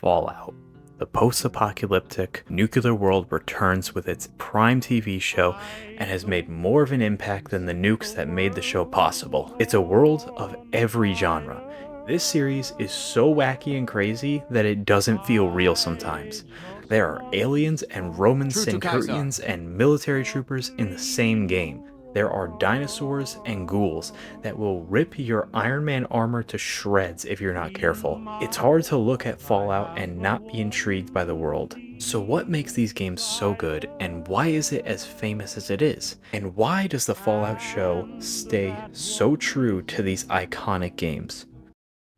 Fallout. The post-apocalyptic nuclear world returns with its prime TV show and has made more of an impact than the nukes that made the show possible. It's a world of every genre. This series is so wacky and crazy that it doesn't feel real sometimes. There are aliens and Roman centurions and military troopers in the same game. There are dinosaurs and ghouls that will rip your Iron Man armor to shreds if you're not careful. It's hard to look at Fallout and not be intrigued by the world. So what makes these games so good, and why is it as famous as it is? And why does the Fallout show stay so true to these iconic games?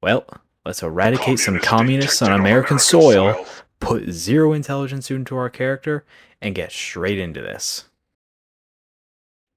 Well, let's eradicate some communists on American soil, put zero intelligence into our character, and get straight into this.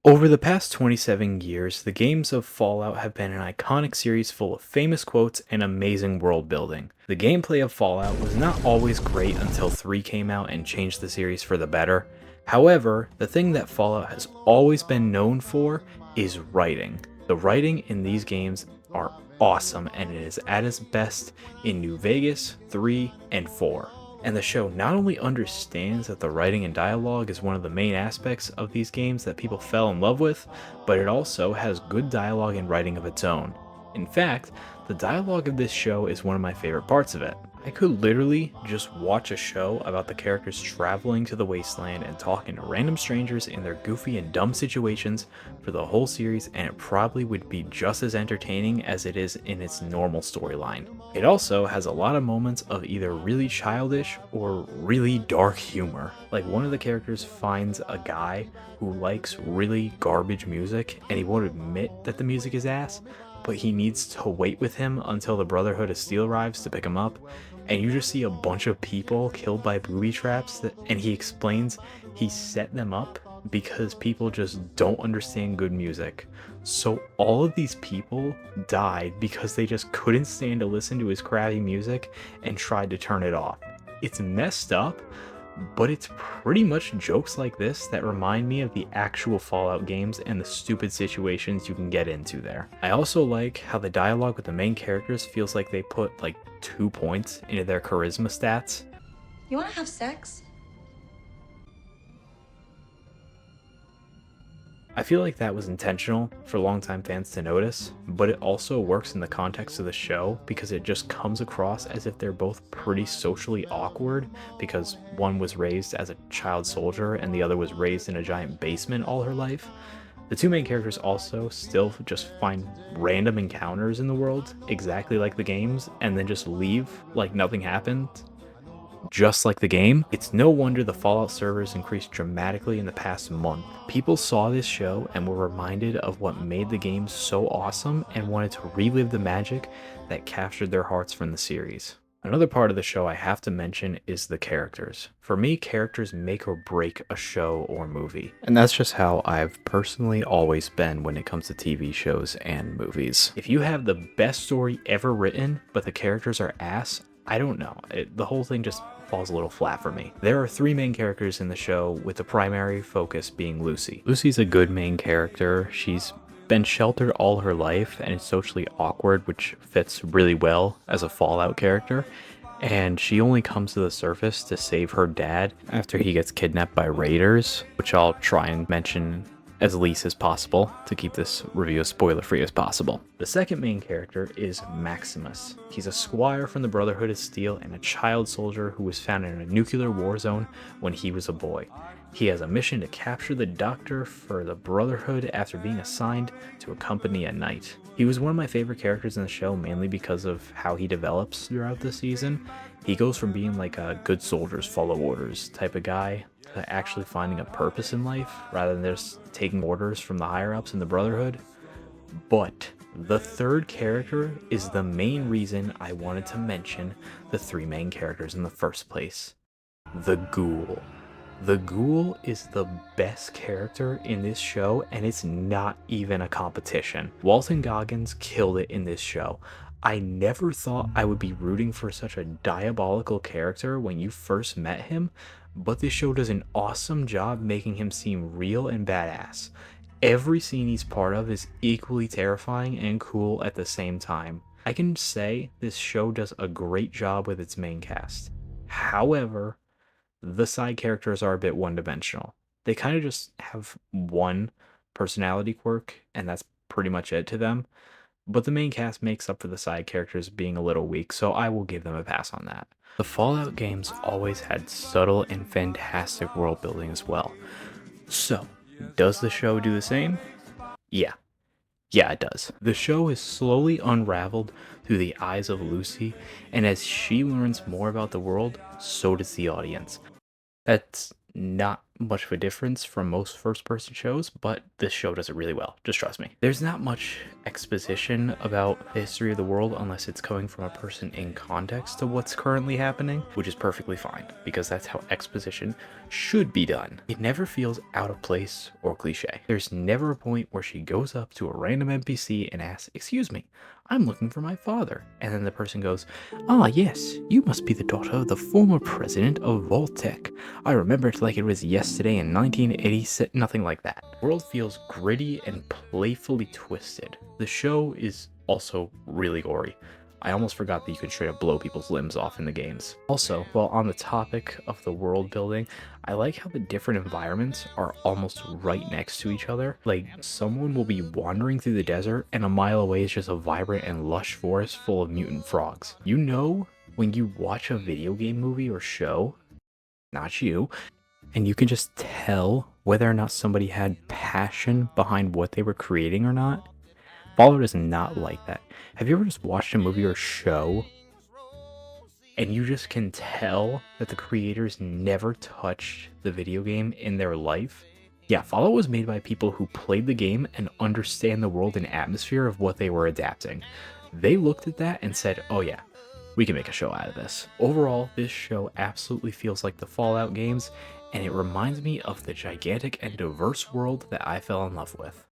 Over the past 27 years, the games of Fallout have been an iconic series full of famous quotes and amazing world building. The gameplay of Fallout was not always great until 3 came out and changed the series for the better. However, the thing that Fallout has always been known for is writing. The writing in these games are awesome, and it is at its best in New Vegas, 3, and 4. And the show not only understands that the writing and dialogue is one of the main aspects of these games that people fell in love with, but it also has good dialogue and writing of its own. In fact, the dialogue of this show is one of my favorite parts of it. I could literally just watch a show about the characters traveling to the wasteland and talking to random strangers in their goofy and dumb situations for the whole series, and it probably would be just as entertaining as it is in its normal storyline. It also has a lot of moments of either really childish or really dark humor. Like, one of the characters finds a guy who likes really garbage music and he won't admit that the music is ass, but he needs to wait with him until the Brotherhood of Steel arrives to pick him up, and you just see a bunch of people killed by booby traps, and he explains he set them up because people just don't understand good music. So all of these people died because they just couldn't stand to listen to his crappy music and tried to turn it off. It's messed up, but it's pretty much jokes like this that remind me of the actual Fallout games and the stupid situations you can get into there. I also like how the dialogue with the main characters feels like they put like 2 points into their charisma stats. You wanna have sex? I feel like that was intentional for longtime fans to notice, but it also works in the context of the show because it just comes across as if they're both pretty socially awkward, because one was raised as a child soldier and the other was raised in a giant basement all her life. The 2 main characters also still just find random encounters in the world, exactly like the games, and then just leave like nothing happened. Just like the game, it's no wonder the Fallout servers increased dramatically in the past month. People saw this show and were reminded of what made the game so awesome and wanted to relive the magic that captured their hearts from the series. Another part of the show I have to mention is the characters. For me, characters make or break a show or movie. And that's just how I've personally always been when it comes to TV shows and movies. If you have the best story ever written, but the characters are ass, I don't know, the whole thing just falls a little flat for me. There are 3 main characters in the show, with the primary focus being Lucy. Lucy's a good main character. She's been sheltered all her life and is socially awkward, which fits really well as a Fallout character. And she only comes to the surface to save her dad after he gets kidnapped by raiders, which I'll try and mention as least as possible to keep this review as spoiler-free as possible. The second main character is Maximus. He's a squire from the Brotherhood of Steel and a child soldier who was found in a nuclear war zone when he was a boy. He has a mission to capture the Doctor for the Brotherhood after being assigned to a company at night. He was one of my favorite characters in the show, mainly because of how he develops throughout the season. He goes from being like a good soldiers follow orders type of guy to actually finding a purpose in life rather than just taking orders from the higher ups in the Brotherhood. But the third character is the main reason I wanted to mention the 3 main characters in the first place. The Ghoul. The Ghoul is the best character in this show, and it's not even a competition. Walton Goggins killed it in this show. I never thought I would be rooting for such a diabolical character when you first met him, but this show does an awesome job making him seem real and badass. Every scene he's part of is equally terrifying and cool at the same time. I can say this show does a great job with its main cast. However, the side characters are a bit one dimensional. They kind of just have one personality quirk, and that's pretty much it to them. But the main cast makes up for the side characters being a little weak, so I will give them a pass on that. The Fallout games always had subtle and fantastic world building as well. So, does the show do the same? Yeah. Yeah, it does. The show is slowly unraveled through the eyes of Lucy, and as she learns more about the world, so does the audience. That's not much of a difference from most first person shows, but this show does it really well. Just trust me. There's not much exposition about the history of the world unless it's coming from a person in context to what's currently happening, which is perfectly fine because that's how exposition should be done. It never feels out of place or cliche. There's never a point where she goes up to a random NPC and asks, "Excuse me, I'm looking for my father." And then the person goes, "Ah, yes, you must be the daughter of the former president of Vault-Tec. I remember it like it was yesterday in 1986." Nothing like that. The world feels gritty and playfully twisted. The show is also really gory. I almost forgot that you can straight up blow people's limbs off in the games. Also, while on the topic of the world building, I like how the different environments are almost right next to each other. Like, someone will be wandering through the desert and a mile away is just a vibrant and lush forest full of mutant frogs. You know, when you watch a video game movie or show, not you, and you can just tell whether or not somebody had passion behind what they were creating or not. Fallout is not like that. Have you ever just watched a movie or show and you just can tell that the creators never touched the video game in their life? Yeah, Fallout was made by people who played the game and understand the world and atmosphere of what they were adapting. They looked at that and said, "Oh yeah, we can make a show out of this." Overall, this show absolutely feels like the Fallout games, and it reminds me of the gigantic and diverse world that I fell in love with.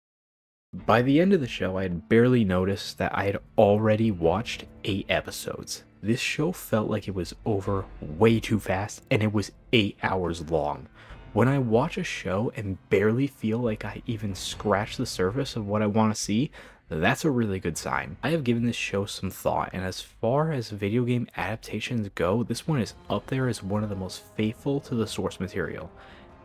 By the end of the show, I had barely noticed that I had already watched 8 episodes. This show felt like it was over way too fast, and it was 8 hours long. When I watch a show and barely feel like I even scratched the surface of what I want to see, that's a really good sign. I have given this show some thought, and as far as video game adaptations go, this one is up there as one of the most faithful to the source material.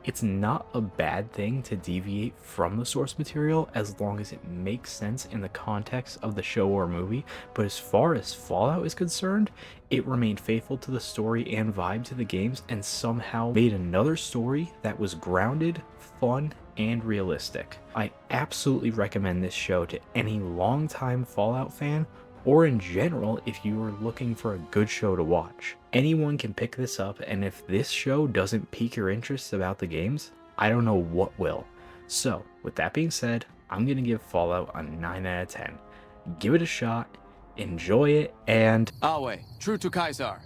It's not a bad thing to deviate from the source material as long as it makes sense in the context of the show or movie, but as far as Fallout is concerned, it remained faithful to the story and vibe to the games and somehow made another story that was grounded, fun, and realistic. I absolutely recommend this show to any longtime Fallout fan, or in general if you are looking for a good show to watch. Anyone can pick this up, and if this show doesn't pique your interest about the games, I don't know what will. So, with that being said, I'm gonna give Fallout a 9 out of 10. Give it a shot, enjoy it, and Awe, true to Kaiser.